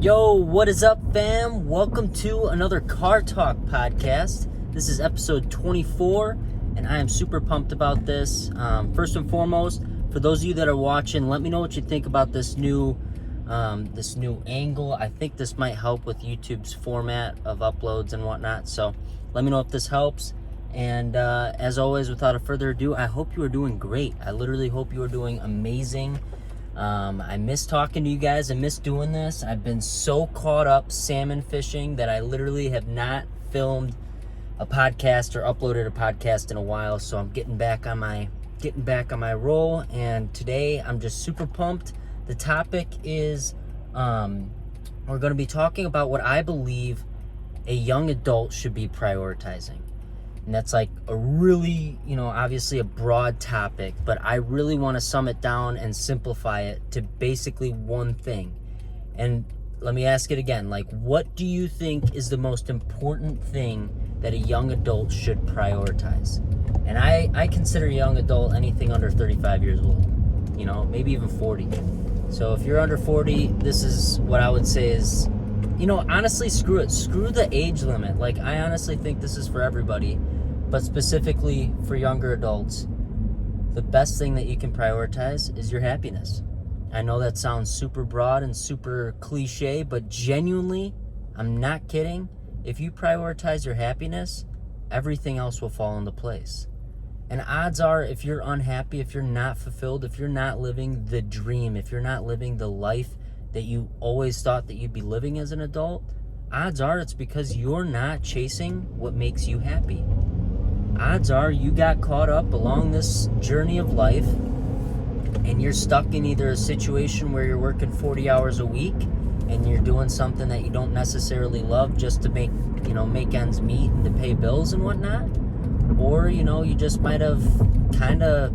Yo, what is up, fam? Welcome to another Car Talk podcast. This is episode 24, and I am super pumped about this. First and foremost, for those of you that are watching, let me know what you think about this new angle. I think this might help with YouTube's format of uploads and whatnot. So let me know if this helps. And as always, without further ado, I hope you are doing great. I literally hope you are doing amazing. I miss talking to you guys. I miss doing this. I've been so caught up salmon fishing that I literally have not filmed a podcast or uploaded a podcast in a while. So I'm getting back on my roll. And today I'm just super pumped. The topic is we're going to be talking about what I believe a young adult should be prioritizing. And that's like a really, obviously a broad topic, but I really want to sum it down and simplify it to basically one thing. And let me ask it again, what do you think is the most important thing that a young adult should prioritize? And I consider a young adult anything under 35 years old, maybe even 40. So if you're under 40, this is what I would say is, honestly, screw it. Screw the age limit. I honestly think this is for everybody. But specifically for younger adults, the best thing that you can prioritize is your happiness. I know that sounds super broad and super cliche, but genuinely, I'm not kidding. If you prioritize your happiness, everything else will fall into place. And odds are, if you're unhappy, if you're not fulfilled, if you're not living the dream, if you're not living the life that you always thought that you'd be living as an adult, odds are it's because you're not chasing what makes you happy. Odds are you got caught up along this journey of life and you're stuck in either a situation where you're working 40 hours a week and you're doing something that you don't necessarily love just to make ends meet and to pay bills and whatnot. Or, you just might have kind of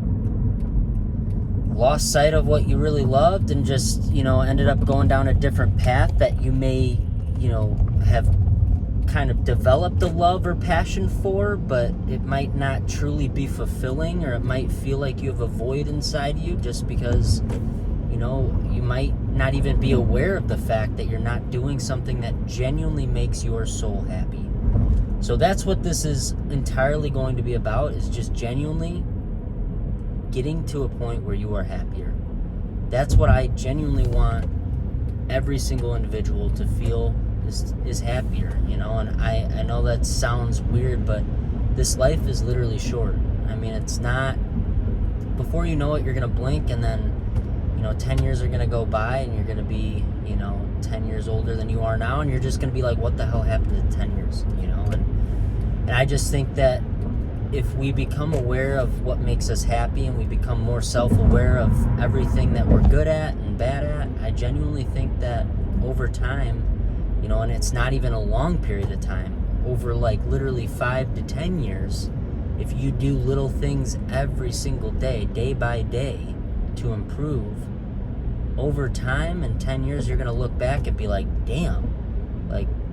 lost sight of what you really loved and just, ended up going down a different path that you may, have kind of developed a love or passion for, but it might not truly be fulfilling, or it might feel like you have a void inside you just because, you might not even be aware of the fact that you're not doing something that genuinely makes your soul happy. So that's what this is entirely going to be about, is just genuinely getting to a point where you are happier. That's what I genuinely want every single individual to feel is happier, and I know that sounds weird, but this life is literally short. I mean, it's not, before you know it, you're going to blink and then, 10 years are going to go by and you're going to be, 10 years older than you are now, and you're just going to be like, what the hell happened to 10 years, and I just think that if we become aware of what makes us happy and we become more self-aware of everything that we're good at and bad at, I genuinely think that over time, and it's not even a long period of time, over literally 5 to 10 years, if you do little things every single day, day by day, to improve, over time, in 10 years, you're going to look back and be like, damn,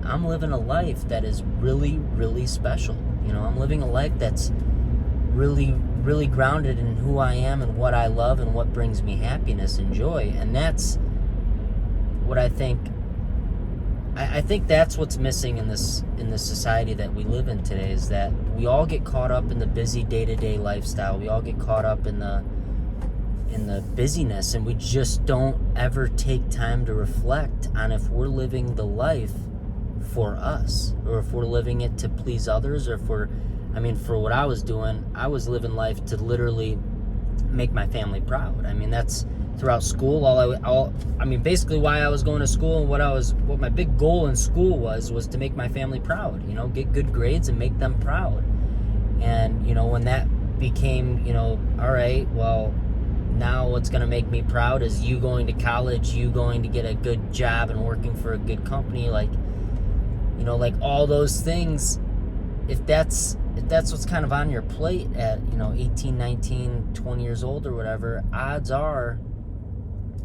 I'm living a life that is really, really special. I'm living a life that's really, really grounded in who I am and what I love and what brings me happiness and joy. And that's what I think that's what's missing in this society that we live in today, is that we all get caught up in the busy day-to-day lifestyle. We all get caught up in the busyness, and we just don't ever take time to reflect on if we're living the life for us, or if we're living it to please others, or for what I was doing, I was living life to literally make my family proud. That's throughout school. Basically why I was going to school and what my big goal in school was to make my family proud, get good grades and make them proud. And, when that became, all right, well, now what's going to make me proud is you going to college, you going to get a good job and working for a good company, all those things. If that's what's kind of on your plate at, 18, 19, 20 years old or whatever, odds are,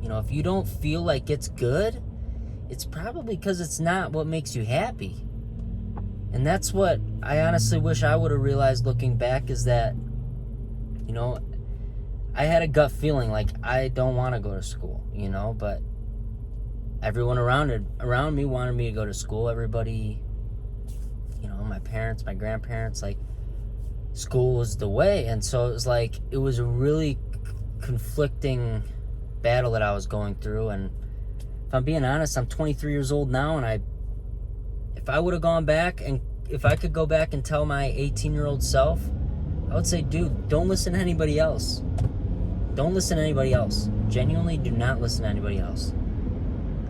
if you don't feel like it's good, it's probably because it's not what makes you happy. And that's what I honestly wish I would have realized looking back, is that, I had a gut feeling like I don't want to go to school, but everyone around me wanted me to go to school. Everybody, my parents, my grandparents, like, school was the way. And so it was a really conflicting battle that I was going through. And if I'm being honest, I'm 23 years old now, and if I would have gone back, and if I could go back and tell my 18-year-old self, I would say, dude, don't listen to anybody else. Don't listen to anybody else. Genuinely, do not listen to anybody else.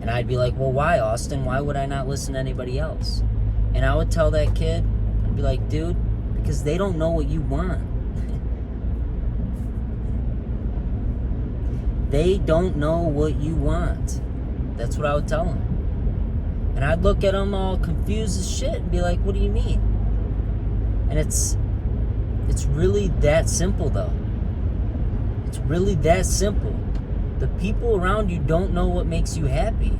And I'd be like, well, why, Austin? Why would I not listen to anybody else? And I would tell that kid, I'd be like, dude, because they don't know what you want. They don't know what you want. That's what I would tell them. And I'd look at them all confused as shit and be like, what do you mean? And it's really that simple, though. It's really that simple. The people around you don't know what makes you happy.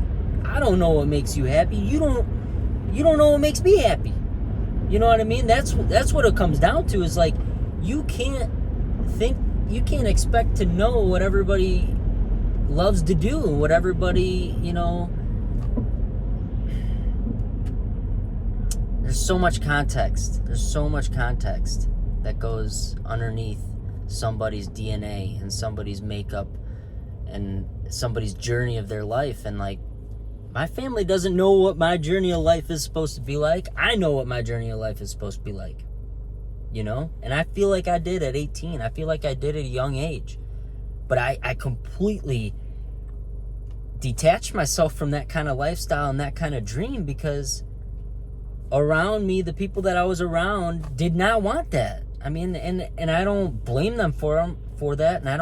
I don't know what makes you happy. You don't know what makes me happy. You know what I mean? That's what it comes down to, is like, you can't expect to know what everybody loves to do and what everybody, there's so much context. There's so much context that goes underneath somebody's DNA and somebody's makeup and somebody's journey of their life. And like, my family doesn't know what my journey of life is supposed to be like. I know what my journey of life is supposed to be like, and I feel like I did at 18. I feel like I did at a young age, but I completely detached myself from that kind of lifestyle and that kind of dream, because around me, the people that I was around did not want that. I mean, and I don't blame them for that, and I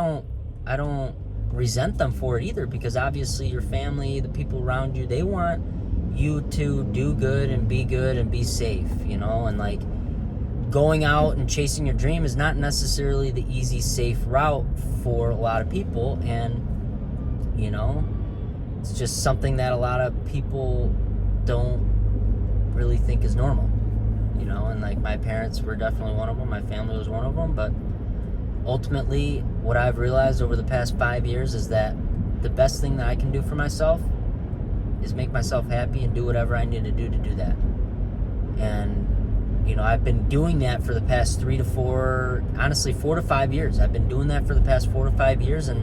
don't resent them for it either, because obviously your family, the people around you, they want you to do good and be safe, and like, going out and chasing your dream is not necessarily the easy, safe route for a lot of people. And it's just something that a lot of people don't really think is normal, and like, my parents were definitely one of them, my family was one of them. But ultimately, what I've realized over the past 5 years is that the best thing that I can do for myself is make myself happy and do whatever I need to do that. And I've been doing that for the past 4 to 5 years. I've been doing that for the past 4 to 5 years, and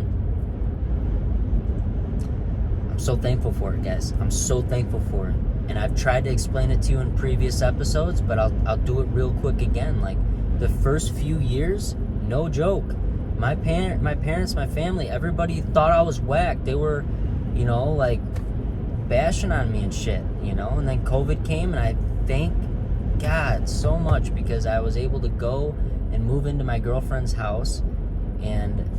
I'm so thankful for it, guys. I'm so thankful for it. And I've tried to explain it to you in previous episodes, but I'll do it real quick again. Like, the first few years, no joke, my parents, my family, everybody thought I was whack. They were, like, bashing on me and shit, and then COVID came, and I thank God so much, because I was able to go and move into my girlfriend's house, and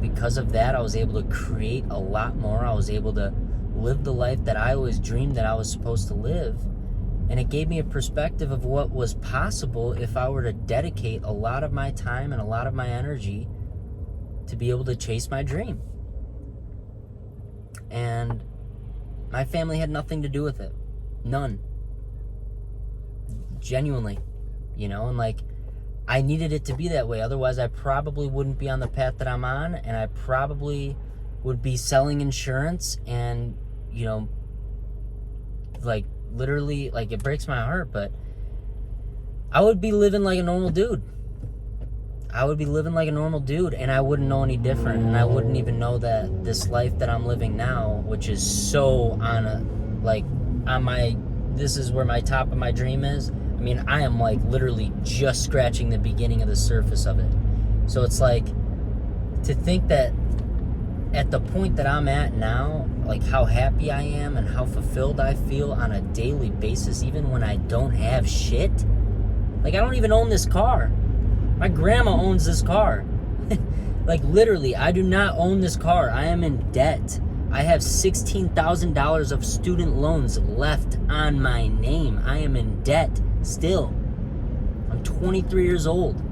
because of that, I was able to create a lot more. I was able to live the life that I always dreamed that I was supposed to live, and it gave me a perspective of what was possible if I were to dedicate a lot of my time and a lot of my energy to be able to chase my dream. And my family had nothing to do with it. None. Genuinely, and like, I needed it to be that way. Otherwise, I probably wouldn't be on the path that I'm on, and I probably would be selling insurance, and like, literally, like, it breaks my heart, but I would be living like a normal dude. And I wouldn't know any different, and I wouldn't even know that this life that I'm living now, which is so this is where my top of my dream is. I mean, I am like literally just scratching the beginning of the surface of it. So it's like, to think that at the point that I'm at now, like, how happy I am and how fulfilled I feel on a daily basis, even when I don't have shit. Like, I don't even own this car. My grandma owns this car. Like, literally, I do not own this car. I am in debt. I have $16,000 of student loans left on my name. I am in debt still. I'm 23 years old.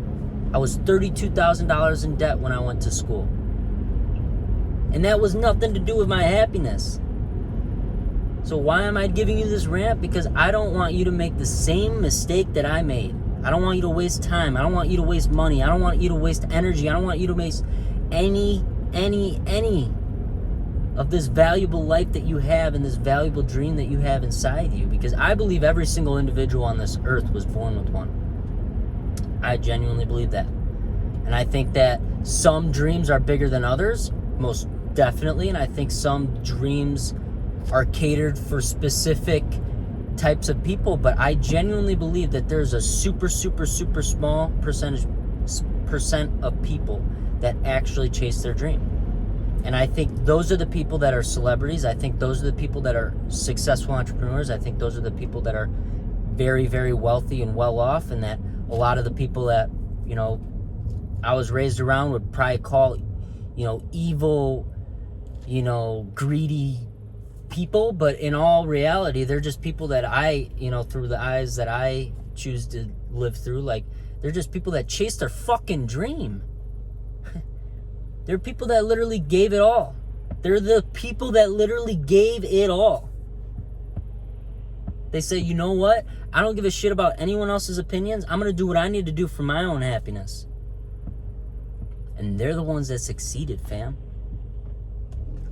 I was $32,000 in debt when I went to school. And that was nothing to do with my happiness. So why am I giving you this rant? Because I don't want you to make the same mistake that I made. I don't want you to waste time. I don't want you to waste money. I don't want you to waste energy. I don't want you to waste any of this valuable life that you have and this valuable dream that you have inside you. Because I believe every single individual on this earth was born with one. I genuinely believe that. And I think that some dreams are bigger than others, most definitely. And I think some dreams are catered for specific types of people. But I genuinely believe that there's a super small percent of people that actually chase their dream. And I think those are the people that are celebrities. I think those are the people that are successful entrepreneurs. I think those are the people that are very, very wealthy and well off, and that a lot of the people that, you know, I was raised around would probably call, you know, evil, you know, greedy people. But in all reality, they're just people that I, you know, through the eyes that I choose to live through, like, they're just people that chase their fucking dream. They're people that literally gave it all. They're the people that literally gave it all. They say, you know what? I don't give a shit about anyone else's opinions. I'm going to do what I need to do for my own happiness. And they're the ones that succeeded, fam.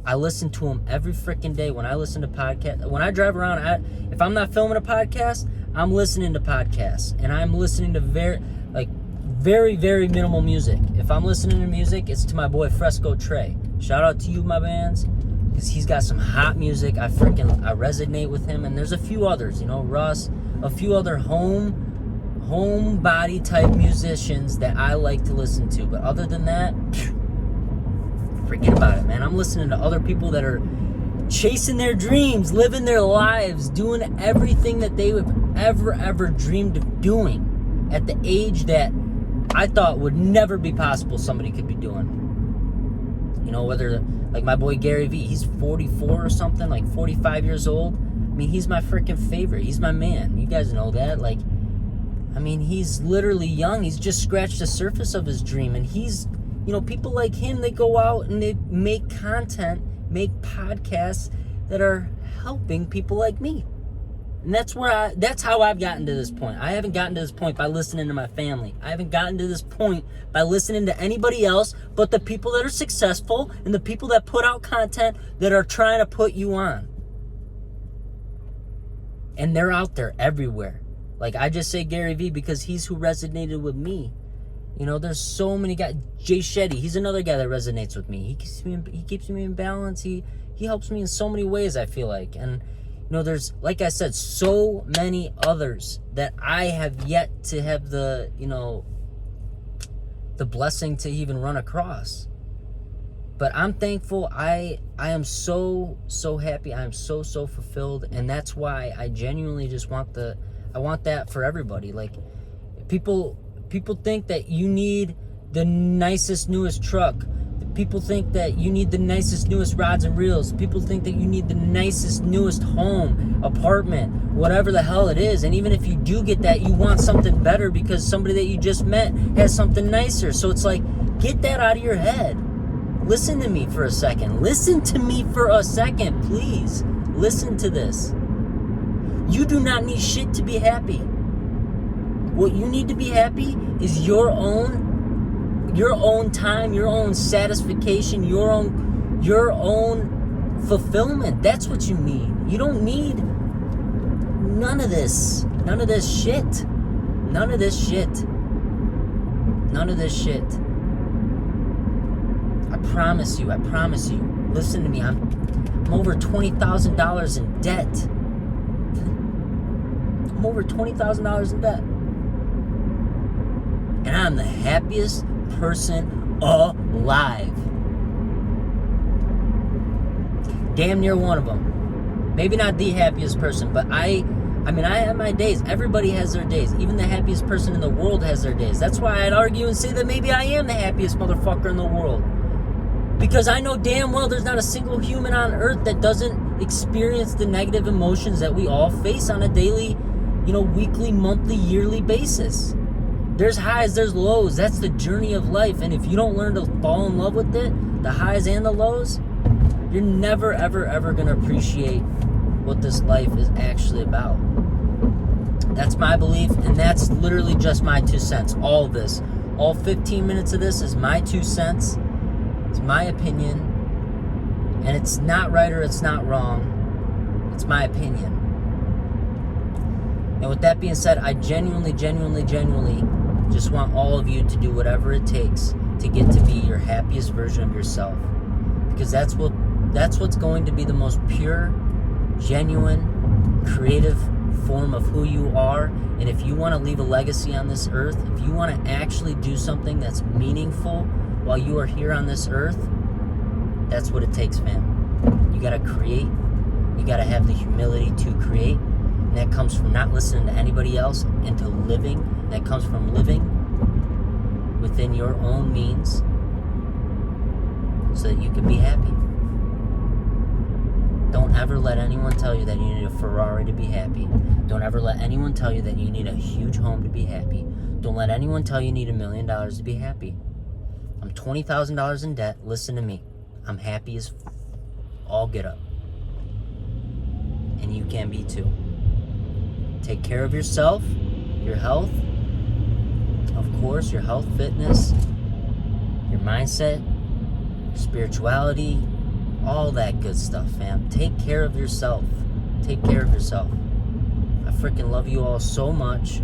I listen to them every freaking day when I listen to podcasts. When I drive around, if I'm not filming a podcast, I'm listening to podcasts. And I'm listening to very, very minimal music. If I'm listening to music, it's to my boy Fresco Trey. Shout out to you, my bands, because he's got some hot music. I resonate with him. And there's a few others, you know, Russ, a few other home body type musicians that I like to listen to. But other than that, forget about it, man. I'm listening to other people that are chasing their dreams, living their lives, doing everything that they would ever dreamed of doing at the age that I thought would never be possible somebody could be doing. You know, whether, like my boy Gary Vee, he's 44 or something, like 45 years old. I mean, he's my freaking favorite. He's my man. You guys know that. Like, I mean, he's literally young. He's just scratched the surface of his dream. And he's, you know, people like him, they go out and they make content, make podcasts that are helping people like me. And that's how I've gotten to this point. I haven't gotten to this point by listening to my family. I haven't gotten to this point by listening to anybody else but the people that are successful and the people that put out content that are trying to put you on. And they're out there everywhere. Like, I just say Gary Vee because he's who resonated with me. You know, there's so many guys. Jay Shetty, he's another guy that resonates with me. He keeps me in balance. He helps me in so many ways, I feel like. And, you know, there's, like I said, so many others that I have yet to have the, you know, the blessing to even run across. But I'm thankful. I am so happy. I am so fulfilled. And that's why I genuinely just want I want that for everybody. Like, people think that you need the nicest, newest truck. People think that you need the nicest, newest rods and reels. People think that you need the nicest, newest home, apartment, whatever the hell it is. And even if you do get that, you want something better because somebody that you just met has something nicer. So it's like, get that out of your head. Listen to me for a second. Listen to me for a second, please. Listen to this. You do not need shit to be happy. What you need to be happy is your own time, your own satisfaction, your own fulfillment. That's what you need. You don't need none of this shit. None of this shit. I promise you. Listen to me. I'm over $20,000 in debt. I'm over $20,000 in debt. And I'm the happiest person alive. Damn near one of them. Maybe not the happiest person, but I have my days. Everybody has their days. Even the happiest person in the world has their days. That's why I'd argue and say that maybe I am the happiest motherfucker in the world. Because I know damn well there's not a single human on earth that doesn't experience the negative emotions that we all face on a daily, weekly, monthly, yearly basis. There's highs, there's lows. That's the journey of life. And if you don't learn to fall in love with it, the highs and the lows, you're never, ever going to appreciate what this life is actually about. That's my belief, and that's literally just my 2 cents. All of this, all 15 minutes of this is my 2 cents. It's my opinion. And it's not right or it's not wrong. It's my opinion. And with that being said, I genuinely just want all of you to do whatever it takes to get to be your happiest version of yourself. Because that's what's going to be the most pure, genuine, creative form of who you are. And if you want to leave a legacy on this earth, if you want to actually do something that's meaningful while you are here on this earth, that's what it takes, fam. You got to create. You got to have the humility to create. And that comes from not listening to anybody else and to living. That comes from living within your own means so that you can be happy. Don't ever let anyone tell you that you need a Ferrari to be happy. Don't ever let anyone tell you that you need a huge home to be happy. Don't let anyone tell you need $1 million to be happy. I'm $20,000 in debt. Listen to me. I'm happy as all get up. And you can be too. Take care of yourself, your health, of course, your health, fitness, your mindset, spirituality, all that good stuff, fam. Take care of yourself. Take care of yourself. I freaking love you all so much.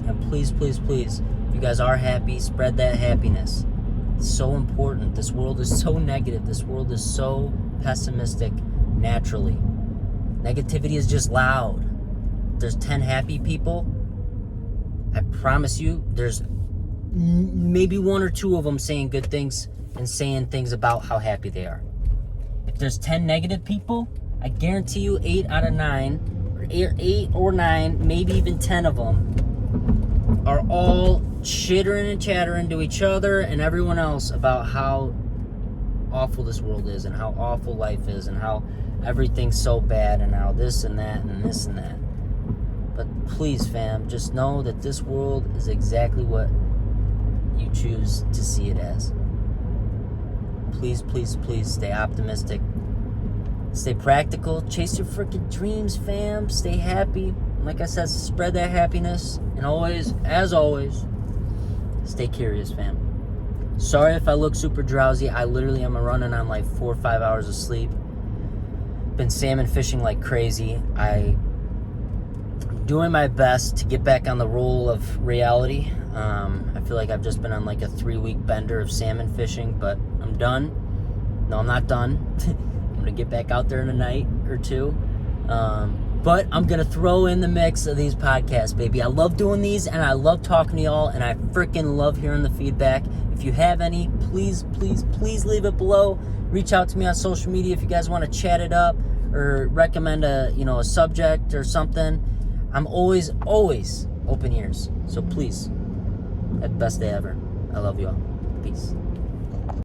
And please, if you guys are happy, spread that happiness. It's so important. This world is so negative. This world is so pessimistic naturally. Negativity is just loud. There's 10 happy people. I promise you, there's maybe 1 or 2 of them saying good things and saying things about how happy they are. If there's 10 negative people, I guarantee you 8 out of 9, or 8 or 9, maybe even 10 of them are all chittering and chattering to each other and everyone else about how awful this world is and how awful life is and how everything's so bad and how this and that and this and that. But please, fam, just know that this world is exactly what you choose to see it as. Please, stay optimistic. Stay practical. Chase your freaking dreams, fam. Stay happy. Like I said, spread that happiness. And always, as always, stay curious, fam. Sorry if I look super drowsy. I literally am running on like 4 or 5 hours of sleep. Been salmon fishing like crazy. I'm doing my best to get back on the roll of reality. I feel like I've just been on like a 3-week bender of salmon fishing, but I'm done. No, I'm not done. I'm going to get back out there in a night or 2. But I'm going to throw in the mix of these podcasts, baby. I love doing these, and I love talking to y'all, and I freaking love hearing the feedback. If you have any, please leave it below. Reach out to me on social media if you guys want to chat it up or recommend a subject or something. I'm always open ears. So please, have the best day ever. I love you all. Peace.